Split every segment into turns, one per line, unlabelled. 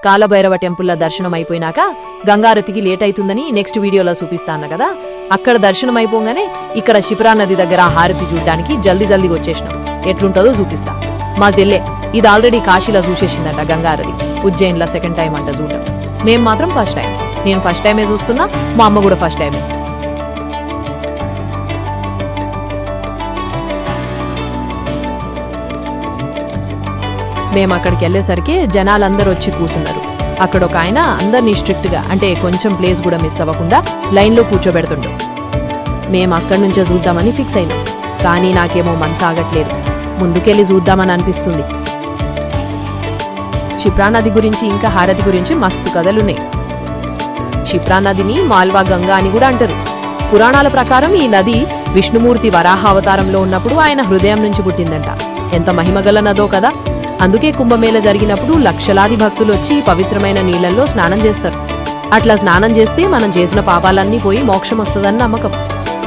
కాలభైరవ టెంపుల్లో దర్శనం అయిపోయినాక గంగారతికి లేట్ అవుతుందని నెక్స్ట్ వీడియోలో చూపిస్తాను కదా, అక్కడ దర్శనం అయిపోగానే ఇక్కడ క్షిప్రా నది దగ్గర హారతి చూడడానికి జల్దీగా వచ్చేసినాం. ఎట్లుంటుందో చూపిస్తా. మా జెల్లె ఇది ఆల్రెడీ కాశీలో చూసేసిందంట గంగారతి, ఉజ్జయిన్లో సెకండ్ టైం అంట చూడటం. మేము మాత్రం ఫస్ట్ టైం. నేను ఫస్ట్ టైమే చూస్తున్నా, మా అమ్మ కూడా ఫస్ట్ టైమే. మేము అక్కడికి వెళ్ళేసరికి జనాలందరూ వచ్చి కూర్చున్నారు. అక్కడ ఒక ఆయన అందరినీ స్ట్రిక్ట్గా, అంటే కొంచెం ప్లేస్ కూడా మిస్ అవ్వకుండా లైన్లో కూర్చోబెడుతుండు. మేము అక్కడి నుంచే చూద్దామని ఫిక్స్ అయినాం. కానీ నాకేమో మనసు ఆగట్లేదు, ముందుకెళ్ళి చూద్దామని అనిపిస్తుంది. క్షిప్రా నది గురించి ఇంకా హారతి గురించి మస్తు కథలున్నాయి. క్షిప్రా నదిని మాల్వా గంగా అని కూడా అంటారు. పురాణాల ప్రకారం ఈ నది విష్ణుమూర్తి వరాహ అవతారంలో ఉన్నప్పుడు ఆయన హృదయం నుంచి పుట్టిందంట. ఎంత మహిమగల నదో కదా. అందుకే కుంభమేళ జరిగినప్పుడు లక్షలాది భక్తులు వచ్చి పవిత్రమైన నీళ్లలో స్నానం చేస్తారు. అట్లా స్నానం చేస్తే మనం చేసిన పాపాలన్నీ పోయి మోక్షం వస్తుందని నమ్మకం.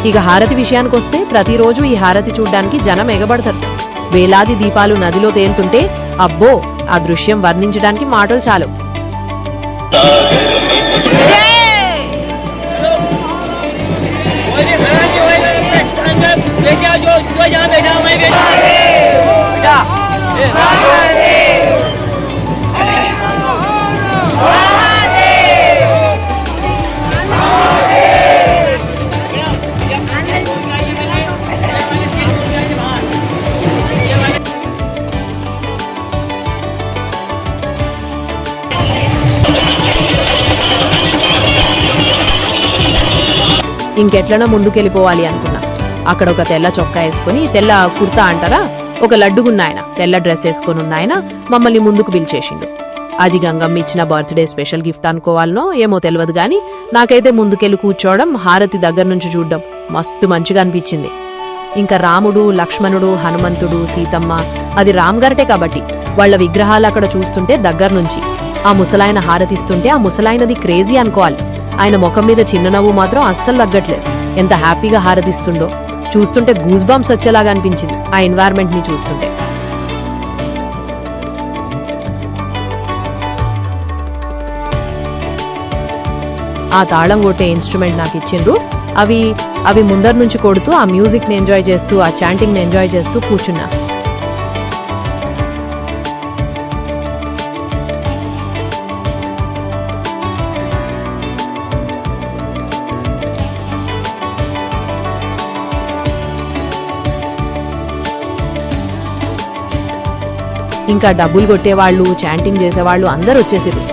ఇక హారతి విషయానికి వస్తే ప్రతిరోజు ఈ హారతి చూడ్డానికి జనం ఎగబడతారు. వేలాది దీపాలు నదిలో తేలుతుంటే అబ్బో, ఆ దృశ్యం వర్ణించడానికి మాటలు చాలు. ఇంకెట్లనో ముందుకెళ్ళిపోవాలి అనుకున్నా. అక్కడ ఒక తెల్ల చొక్కా వేసుకుని, తెల్ల కుర్తా అంటారా, ఒక లడ్డుగున్నాయన తెల్ల డ్రెస్ వేసుకుని ఉన్నాయన మమ్మల్ని ముందుకు పిలిచేసిండు. అది గంగమ్మ ఇచ్చిన బర్త్డే స్పెషల్ గిఫ్ట్ అనుకోవాలనో ఏమో తెలియదు గాని నాకైతే ముందుకెళ్ళి కూర్చోవడం, హారతి దగ్గర నుంచి చూడడం మస్తు మంచిగా అనిపించింది. ఇంకా రాముడు, లక్ష్మణుడు, హనుమంతుడు, సీతమ్మ, అది రామ్ గారటే కాబట్టి వాళ్ల విగ్రహాలు అక్కడ చూస్తుంటే దగ్గర నుంచి ఆ ముసలాయన హారతిస్తుంటే ఆ ముసలాయనది క్రేజీ అనుకోవాలి. ఆయన ముఖం మీద చిన్న నవ్వు మాత్రం అస్సలు తగ్గట్లేదు. ఎంత హ్యాపీగా హారతిస్తుండో చూస్తుంటే గూస్ బంప్స్ వచ్చేలాగా అనిపించింది ఆ ఎన్వైర్న్మెంట్ ని చూస్తుంటే. ఆ తాళం కొట్టే ఇన్స్ట్రుమెంట్ నాకు ఇచ్చిండ్రు. అవి ముందర నుంచి కొడుతూ ఆ మ్యూజిక్ ని ఎంజాయ్ చేస్తూ, ఆ చాంటింగ్ ని ఎంజాయ్ చేస్తూ కూర్చున్నా. ఇంకా డబ్బులు కొట్టేవాళ్ళు, చాంటింగ్ చేసేవాళ్ళు అందరూ వచ్చేసారు.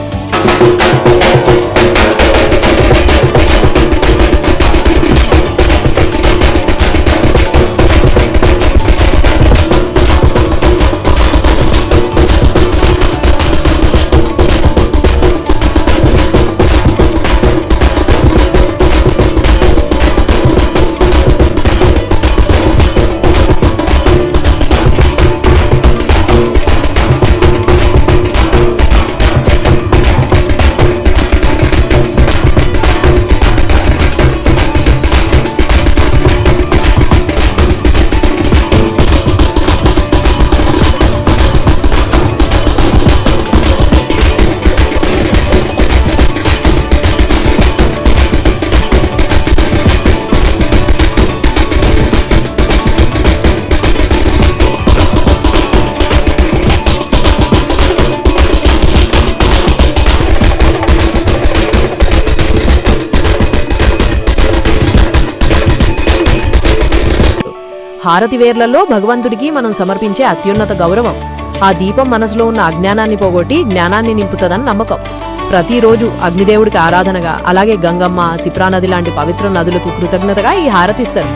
హారతి వేర్లలో భగవంతుడికి మనం సమర్పించే అత్యున్నత గౌరవం. ఆ దీపం మనసులో ఉన్న అజ్ఞానాన్ని పోగొట్టి జ్ఞానాన్ని నింపుతుందని నమ్మకం. ప్రతిరోజు అగ్నిదేవుడికి ఆరాధనగా, అలాగే గంగమ్మ, క్షిప్రా నది లాంటి పవిత్ర నదులకు కృతజ్ఞతగా ఈ హారతిస్తారు.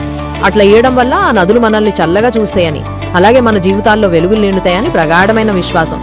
అట్లా ఇయ్యడం వల్ల ఆ నదులు మనల్ని చల్లగా చూస్తాయని, అలాగే మన జీవితాల్లో వెలుగులు నిండుతాయని ప్రగాఢమైన విశ్వాసం.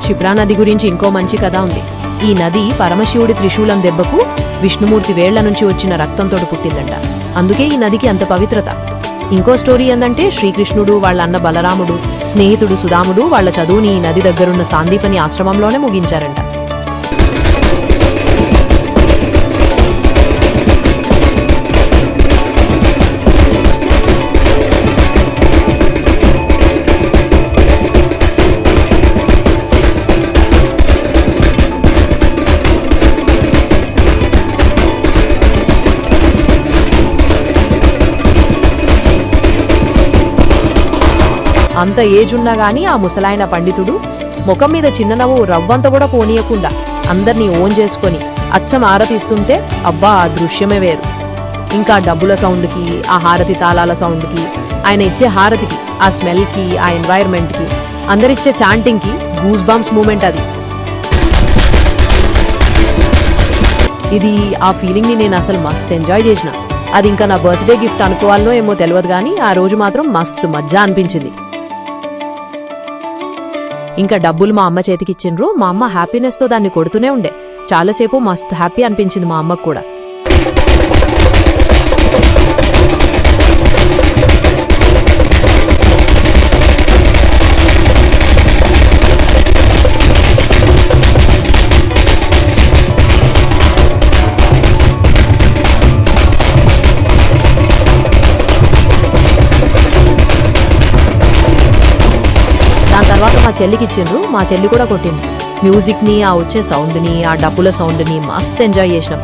క్షిప్రా నది గురించి ఇంకో మంచి కథ ఉంది. ఈ నది పరమశివుడి త్రిశూలం దెబ్బకు విష్ణుమూర్తి వేళ్ల నుంచి వచ్చిన రక్తంతో పుట్టిందంట. అందుకే ఈ నదికి అంత పవిత్రత. ఇంకో స్టోరీ ఏందంటే శ్రీకృష్ణుడు వాళ్ళ అన్న బలరాముడు స్నేహితుడు సుదాముడు వాళ్ళ చదువుని ఈ నది దగ్గరున్న సాందీపని ఆశ్రమంలోనే ముగించారంట. అంత ఏజ్ ఉన్నా గానీ ఆ ముసలాయన పండితుడు ముఖం మీద చిన్ననవ్వు రవ్వంత కూడా పోనీయకుండా అందర్నీ ఓన్ చేసుకొని అచ్చం హారతిస్తుంటే అబ్బా ఆ దృశ్యమే వేరు. ఇంకా డబ్బుల సౌండ్కి, ఆ హారతి తాళాల సౌండ్కి, ఆయన ఇచ్చే హారతికి, ఆ స్మెల్కి, ఆ ఎన్వైర్మెంట్కి, అందరిచ్చే చాంటింగ్కి గూస్ బంప్స్ మూమెంట్ అది. ఇది ఆ ఫీలింగ్ని నేను అసలు మస్త్ ఎంజాయ్ చేసిన. అది ఇంకా నా బర్త్డే గిఫ్ట్ అనుకోవాలనో ఏమో తెలియదు కానీ ఆ రోజు మాత్రం మస్తు మజ్జా అనిపించింది. ఇంకా డబ్బులు మా అమ్మ చేతికిచ్చిండ్రు. మా అమ్మ హ్యాపీనెస్తో దాన్ని కొడుతూనే ఉండే. చాలాసేపు మస్తు హ్యాపీ అనిపించింది మా అమ్మకు కూడా. దాని తర్వాత మా చెల్లికి ఇచ్చిండ్రు. మా చెల్లి కూడా కొట్టింది. మ్యూజిక్ని, ఆ వచ్చే సౌండ్ని, ఆ డబ్బుల సౌండ్ని మస్త్ ఎంజాయ్ చేసినాం.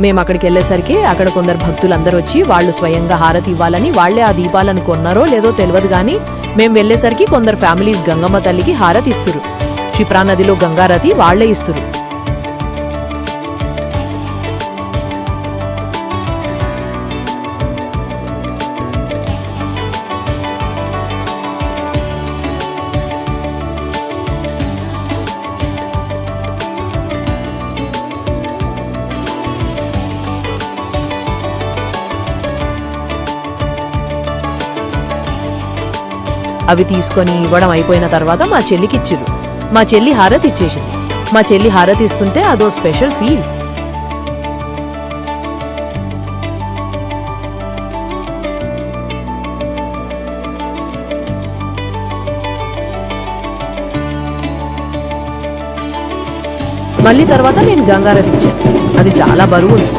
మేము అక్కడికి వెళ్ళేసరికి అక్కడ కొందరు భక్తులందరూ వచ్చి వాళ్ళు స్వయంగా హారతి ఇవ్వాలని వాళ్లే ఆ దీపాలను కొన్నారో లేదో తెలియదు కానీ మేము వెళ్ళేసరికి కొందరు ఫ్యామిలీస్ గంగమ్మ తల్లికి హారతి ఇస్తురు. క్షిప్రా నదిలో గంగారతి వాళ్లే ఇస్తురు. అవి తీసుకొని ఇవ్వడం అయిపోయిన తర్వాత మా చెల్లికి ఇచ్చిరు. మా చెల్లి హారతి ఇచ్చేసింది. మా చెల్లి హారతి ఇస్తుంటే అదో స్పెషల్ ఫీల్. మళ్ళీ తర్వాత నేను గంగారతి ఇచ్చాను. అది చాలా బరువు ఉంది.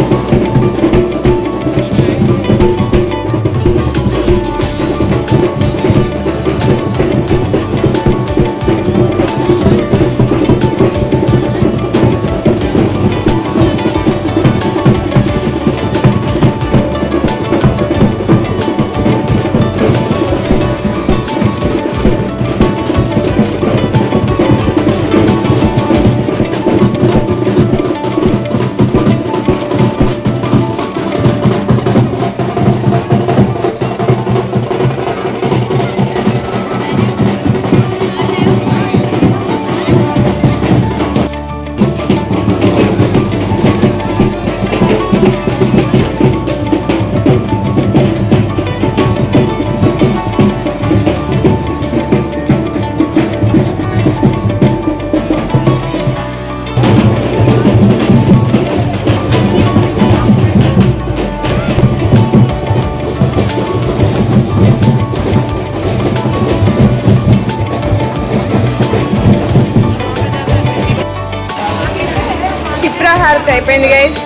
అయిపోయింది గైస్.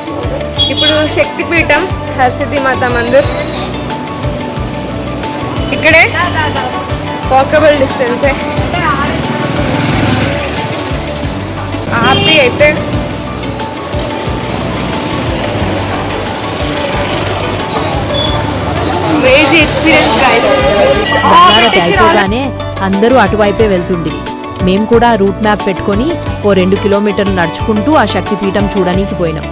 ఇప్పుడు శక్తిపీఠం హర్సిద్ధి మాత మందిర్ ఇక్కడే, వాకబుల్ డిస్టెన్సే. ఆర్తి అయితే
అయిపోగానే అందరూ అటువైపే వెళ్తుండే. మేం కూడా రూట్ మ్యాప్ పెట్టుకొని ఓ 2 కిలోమీటర్లు నడుచుకుంటూ ఆ శక్తిపీఠం చూడడానికి పోయినాం.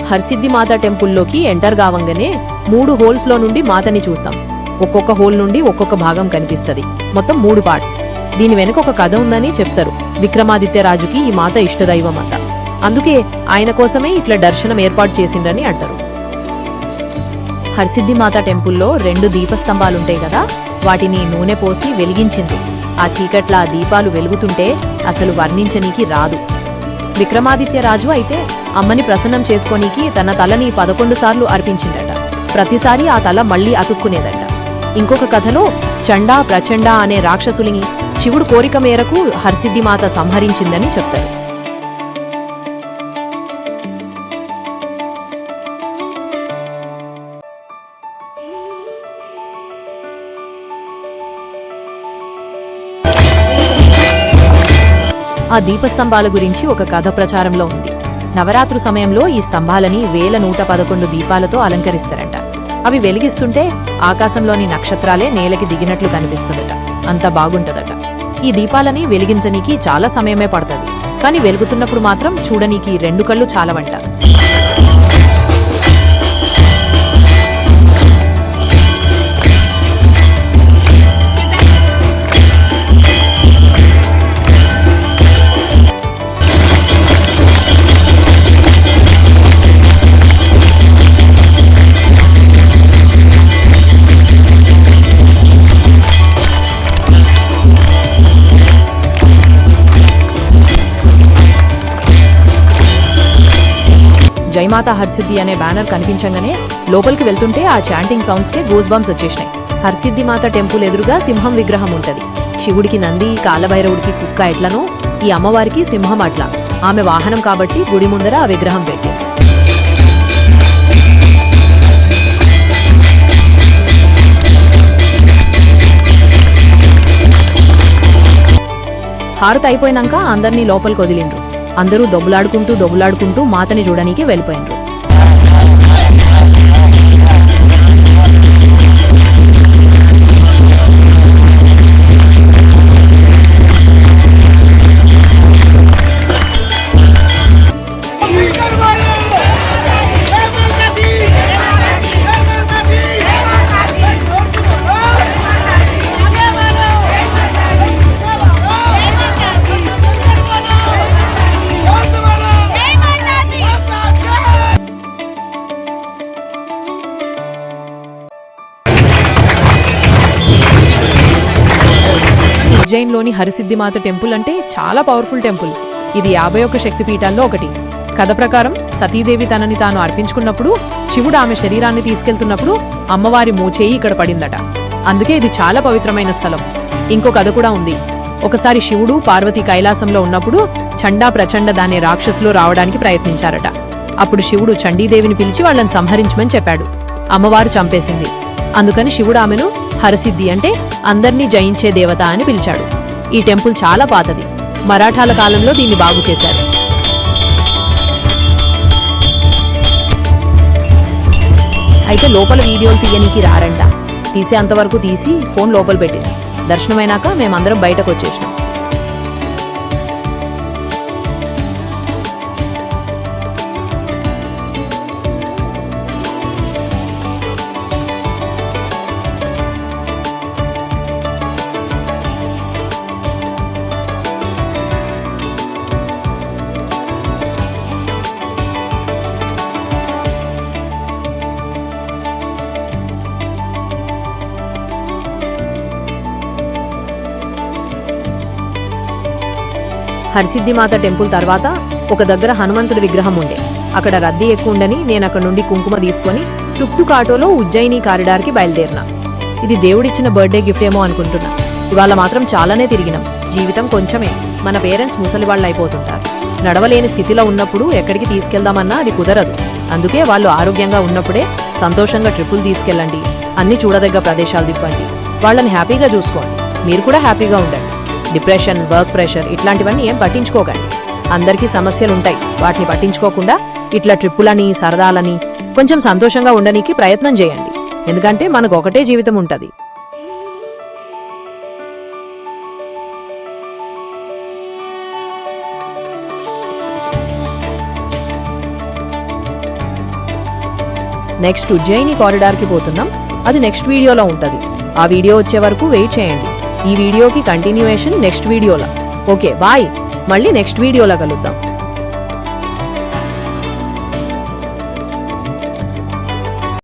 హర్సిద్ధి మాత టెంపుల్లోకి ఎంటర్ కావంగానే 3 హోల్స్ లో నుండి మాతని చూస్తాం. ఒక్కొక్క హోల్ నుండి ఒక్కొక్క భాగం కనిపిస్తుంది. మొత్తం 3 పార్ట్స్. దీని వెనుక ఒక కథ ఉందని చెప్తారు. విక్రమాదిత్య రాజుకి ఈ మాత ఇష్టదైవం అంట. అందుకే ఆయన కోసమే ఇట్లా దర్శనం ఏర్పాటు చేసిండ్రని అంటారు. హర్సిద్ధి మాత టెంపుల్లో 2 దీపస్తంభాలుంటాయి కదా, వాటిని నూనె పోసి వెలిగించింది. ఆ చీకట్ల ఆ దీపాలు వెలుగుతుంటే అసలు వర్ణించనీకి రాదు. విక్రమాదిత్య రాజు అయితే అమ్మని ప్రసన్నం చేసుకోనీకి తన తలని 11 సార్లు అర్పించిందట. ప్రతిసారి ఆ తల మళ్లీ అతుక్కునేదట. ఇంకొక కథలో చండా ప్రచండ అనే రాక్షసులిని శివుడు కోరిక మేరకు హర్సిద్ధి మాత సంహరించిందని చెప్తారు. ఆ దీపస్తంభాల గురించి ఒక కథ ప్రచారంలో ఉంది. నవరాత్రు సమయంలో ఈ స్తంభాలని 1111 దీపాలతో అలంకరిస్తారంట. అవి వెలిగిస్తుంటే ఆకాశంలోని నక్షత్రాలే నేలకి దిగినట్లు కనిపిస్తుందట. అంత బాగుంటదట. ఈ దీపాలని వెలిగించనీకి చాలా సమయమే పడుతుంది. కానీ వెలుగుతున్నప్పుడు మాత్రం చూడనీకి 2 కళ్ళు చాలవంట. జైమాత హర్సిద్ధి అనే బ్యానర్ కనిపించగానే లోపలికి వెళ్తుంటే ఆ చాంటింగ్ సౌండ్స్ కే గూస్ బంప్స్ వచ్చేసినాయి. హర్సిద్ధి మాత టెంపుల్ ఎదురుగా సింహం విగ్రహం ఉంటది. శివుడికి నంది, కాలభైరవుడికి కుక్క ఎట్లనో ఈ అమ్మవారికి సింహం అట్లా. ఆమె వాహనం కాబట్టి గుడి ముందర ఆ విగ్రహం పెట్టి. హారతి అయిపోయినాక అందరినీ లోపలికి వదిలిండ్రు. అందరూ దొబ్బులాడుకుంటూ మాతని చూడనీకి వెళ్ళిపోయినరు. ఉజ్జయిన్లోని హరిసిద్ధి మాత టెంపుల్ అంటే చాలా పవర్ఫుల్ టెంపుల్. ఇది 51 శక్తిపీఠాల్లో ఒకటి. కథ ప్రకారం సతీదేవి తనని తాను అర్పించుకున్నప్పుడు శివుడు ఆమె శరీరాన్ని తీసుకెళ్తున్నప్పుడు అమ్మవారి మోచేయి ఇక్కడ పడిందట. అందుకే ఇది చాలా పవిత్రమైన స్థలం. ఇంకో కథ కూడా ఉంది. ఒకసారి శివుడు పార్వతి కైలాసంలో ఉన్నప్పుడు చండా ప్రచండ దానే రాక్షసులు రావడానికి ప్రయత్నించారట. అప్పుడు శివుడు చండీదేవిని పిలిచి వాళ్ళని సంహరించమని చెప్పాడు. అమ్మవారు చంపేసింది. అందుకని శివుడు ఆమెను హరసిద్ధి అంటే అందర్నీ జయించే దేవత అని పిలిచాడు. ఈ టెంపుల్ చాలా పాతది. మరాఠాల కాలంలో దీన్ని బాగు చేశారు. అయితే లోపల వీడియోలు తీయనీకి రారంట. తీసే అంతవరకు తీసి ఫోన్ లోపల పెట్టింది. దర్శనమైనాక మేమందరం బయటకు వచ్చేసినాం. హర్సిద్ధి మాత టెంపుల్ తర్వాత ఒక దగ్గర హనుమంతుడి విగ్రహం ఉండే. అక్కడ రద్దీ ఎక్కువ ఉండని నేను అక్కడ నుండి కుంకుమ తీసుకొని టుక్టుక్ ఆటోలో ఉజ్జయిని కారిడార్కి బయలుదేరినా. ఇది దేవుడిచ్చిన బర్త్డే గిఫ్ట్ ఏమో అనుకుంటున్నా. ఇవాళ మాత్రం చాలానే తిరిగినాం. జీవితం కొంచెమే. మన పేరెంట్స్ ముసలి వాళ్ళు అయిపోతుంటారు. నడవలేని స్థితిలో ఉన్నప్పుడు ఎక్కడికి తీసుకెళ్దామన్నా అది కుదరదు. అందుకే వాళ్ళు ఆరోగ్యంగా ఉన్నప్పుడే సంతోషంగా ట్రిప్పులు తీసుకెళ్ళండి, అన్ని చూడదగ్గ ప్రదేశాలు తిప్పండి, వాళ్ళని హ్యాపీగా చూసుకోండి, మీరు కూడా హ్యాపీగా ఉండండి. డిప్రెషన్, వర్క్ ప్రెషర్ ఇట్లాంటివన్నీ ఏం పట్టించుకోకండి. అందరికీ సమస్యలు ఉంటాయి, వాటిని పట్టించుకోకుండా ఇట్లా ట్రిప్పులని, సరదాలని కొంచెం సంతోషంగా ఉండడానికి ప్రయత్నం చేయండి. ఎందుకంటే మనకు ఒకటే జీవితం ఉంటది. నెక్స్ట్ ఉజ్జయిని కారిడార్కి పోతున్నాం. అది నెక్స్ట్ వీడియోలో ఉంటుంది. ఆ వీడియో వచ్చే వరకు వెయిట్ చేయండి. ఈ వీడియోకి కంటిన్యూయేషన్ నెక్స్ట్ వీడియోలో. ఓకే బాయ్, మళ్ళీ నెక్స్ట్ వీడియోలో కలుద్దాం.